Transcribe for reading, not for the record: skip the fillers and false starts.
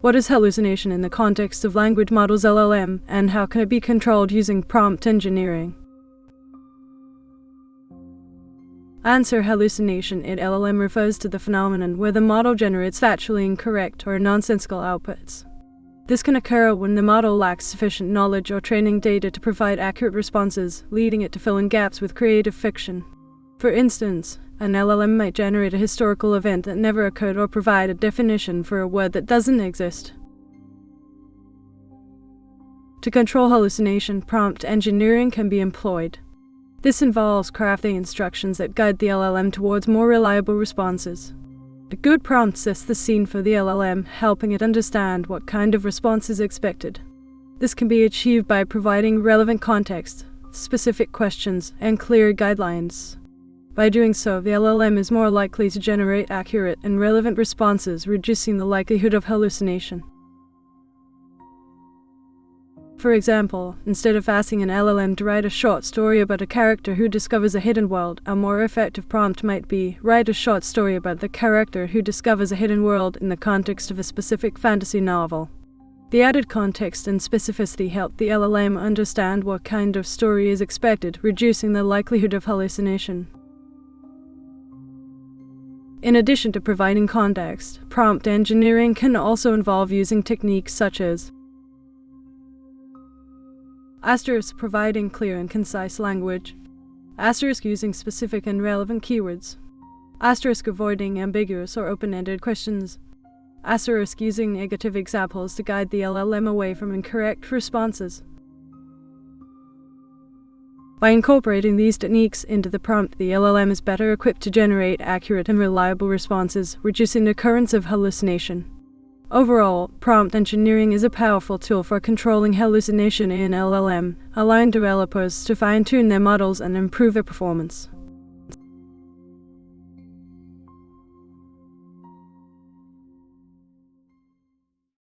What is hallucination in the context of language models LLM, and how can it be controlled using prompt engineering? Answer: hallucination in LLM refers to the phenomenon where the model generates factually incorrect or nonsensical outputs. This can occur when the model lacks sufficient knowledge or training data to provide accurate responses, leading it to fill in gaps with creative fiction. For instance, an LLM might generate a historical event that never occurred or provide a definition for a word that doesn't exist. To control hallucination, prompt engineering can be employed. This involves crafting instructions that guide the LLM towards more reliable responses. A good prompt sets the scene for the LLM, helping it understand what kind of response is expected. This can be achieved by providing relevant context, specific questions, and clear guidelines. By doing so, the LLM is more likely to generate accurate and relevant responses, reducing the likelihood of hallucination. For example, instead of asking an LLM to write a short story about a character who discovers a hidden world, a more effective prompt might be, write a short story about the character who discovers a hidden world in the context of a specific fantasy novel. The added context and specificity help the LLM understand what kind of story is expected, reducing the likelihood of hallucination. In addition to providing context, prompt engineering can also involve using techniques such as * providing clear and concise language, * using specific and relevant keywords, * avoiding ambiguous or open-ended questions, * using negative examples to guide the LLM away from incorrect responses. By incorporating these techniques into the prompt, the LLM is better equipped to generate accurate and reliable responses, reducing the occurrence of hallucination. Overall, prompt engineering is a powerful tool for controlling hallucination in LLM, allowing developers to fine-tune their models and improve their performance.